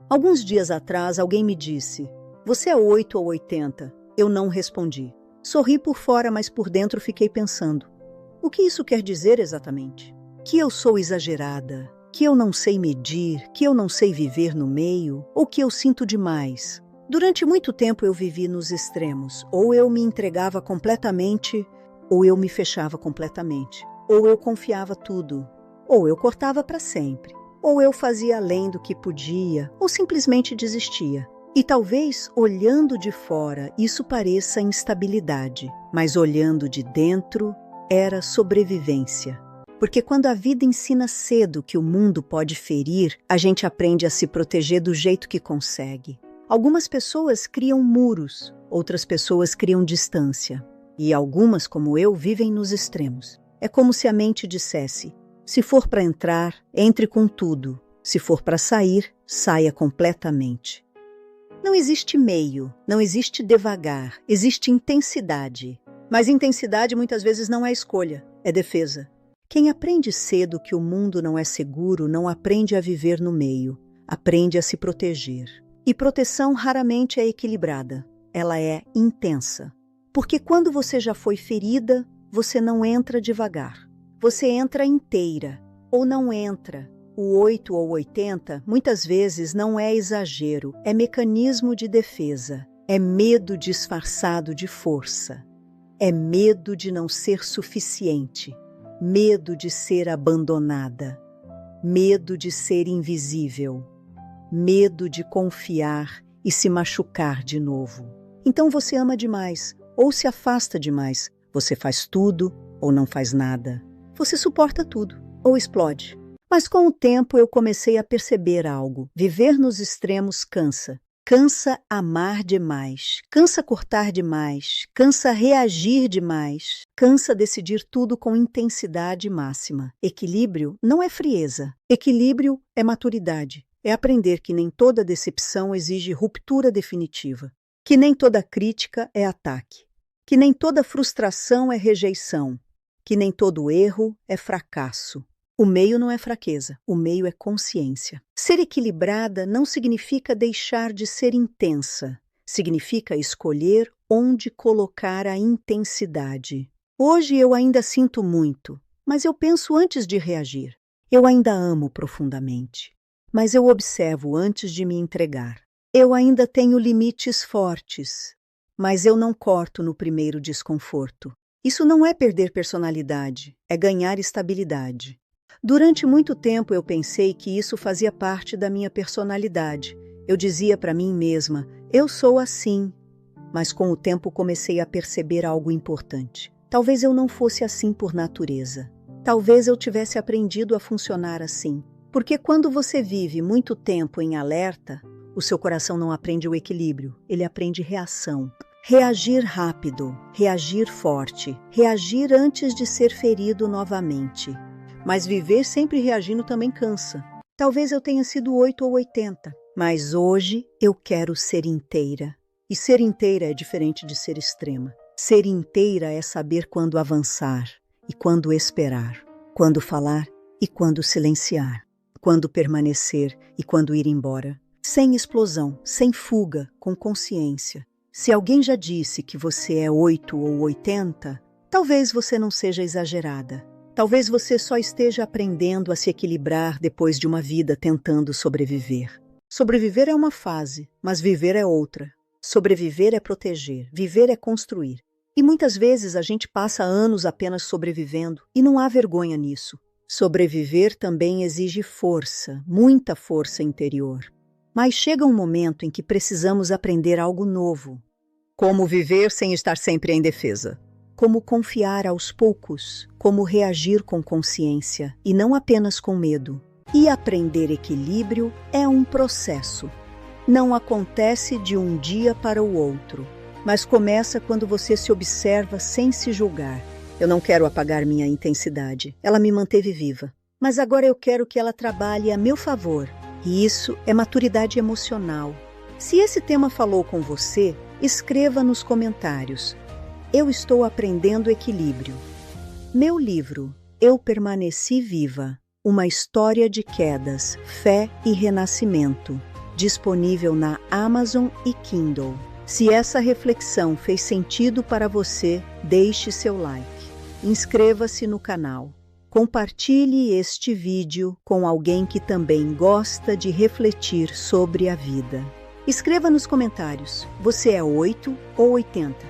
Alguns dias atrás, alguém me disse: "Você é 8 ou 80?" Eu não respondi. Sorri por fora, mas por dentro fiquei pensando: o que isso quer dizer exatamente? Que eu sou exagerada? Que eu não sei medir? Que eu não sei viver no meio? Ou que eu sinto demais? Durante muito tempo eu vivi nos extremos. Ou eu me entregava completamente, ou eu me fechava completamente. Ou eu confiava tudo, ou eu cortava para sempre. Ou eu fazia além do que podia, ou simplesmente desistia. E talvez, olhando de fora, isso pareça instabilidade, mas olhando de dentro, era sobrevivência. Porque quando a vida ensina cedo que o mundo pode ferir, a gente aprende a se proteger do jeito que consegue. Algumas pessoas criam muros, outras pessoas criam distância. E algumas, como eu, vivem nos extremos. É como se a mente dissesse: se for para entrar, entre com tudo. Se for para sair, saia completamente. Não existe meio, não existe devagar, existe intensidade. Mas intensidade muitas vezes não é escolha, é defesa. Quem aprende cedo que o mundo não é seguro não aprende a viver no meio, aprende a se proteger. E proteção raramente é equilibrada, ela é intensa. Porque quando você já foi ferida, você não entra devagar. Você entra inteira, ou não entra. O 8 ou 80 muitas vezes não é exagero, é mecanismo de defesa, é medo disfarçado de força, é medo de não ser suficiente, medo de ser abandonada, medo de ser invisível, medo de confiar e se machucar de novo. Então você ama demais, ou se afasta demais, você faz tudo ou não faz nada, você suporta tudo ou explode. Mas com o tempo eu comecei a perceber algo. Viver nos extremos cansa. Cansa amar demais, cansa cortar demais, cansa reagir demais, cansa decidir tudo com intensidade máxima. Equilíbrio não é frieza. Equilíbrio é maturidade. É aprender que nem toda decepção exige ruptura definitiva, que nem toda crítica é ataque, que nem toda frustração é rejeição, que nem todo erro é fracasso. O meio não é fraqueza, o meio é consciência. Ser equilibrada não significa deixar de ser intensa, significa escolher onde colocar a intensidade. Hoje eu ainda sinto muito, mas eu penso antes de reagir. Eu ainda amo profundamente, mas eu observo antes de me entregar. Eu ainda tenho limites fortes, mas eu não corto no primeiro desconforto. Isso não é perder personalidade, é ganhar estabilidade. Durante muito tempo eu pensei que isso fazia parte da minha personalidade. Eu dizia para mim mesma: eu sou assim. Mas com o tempo comecei a perceber algo importante. Talvez eu não fosse assim por natureza. Talvez eu tivesse aprendido a funcionar assim. Porque quando você vive muito tempo em alerta, o seu coração não aprende o equilíbrio, ele aprende reação. Reagir rápido, reagir forte, reagir antes de ser ferido novamente. Mas viver sempre reagindo também cansa. Talvez eu tenha sido 8 ou 80, mas hoje eu quero ser inteira. E ser inteira é diferente de ser extrema. Ser inteira é saber quando avançar e quando esperar, quando falar e quando silenciar, quando permanecer e quando ir embora. Sem explosão, sem fuga, com consciência. Se alguém já disse que você é 8 ou 80, talvez você não seja exagerada. Talvez você só esteja aprendendo a se equilibrar depois de uma vida tentando sobreviver. Sobreviver é uma fase, mas viver é outra. Sobreviver é proteger, viver é construir. E muitas vezes a gente passa anos apenas sobrevivendo e não há vergonha nisso. Sobreviver também exige força, muita força interior. Mas chega um momento em que precisamos aprender algo novo. Como viver sem estar sempre em defesa. Como confiar aos poucos, como reagir com consciência e não apenas com medo. E aprender equilíbrio é um processo. Não acontece de um dia para o outro, mas começa quando você se observa sem se julgar. Eu não quero apagar minha intensidade, ela me manteve viva. Mas agora eu quero que ela trabalhe a meu favor. E isso é maturidade emocional. Se esse tema falou com você, escreva nos comentários. Eu estou aprendendo equilíbrio. Meu livro, Eu Permaneci Viva, uma história de quedas, fé e renascimento. disponível na Amazon e Kindle. Se essa reflexão fez sentido para você, deixe seu like. Inscreva-se no canal. Compartilhe este vídeo com alguém que também gosta de refletir sobre a vida. Escreva nos comentários: você é 8 ou 80?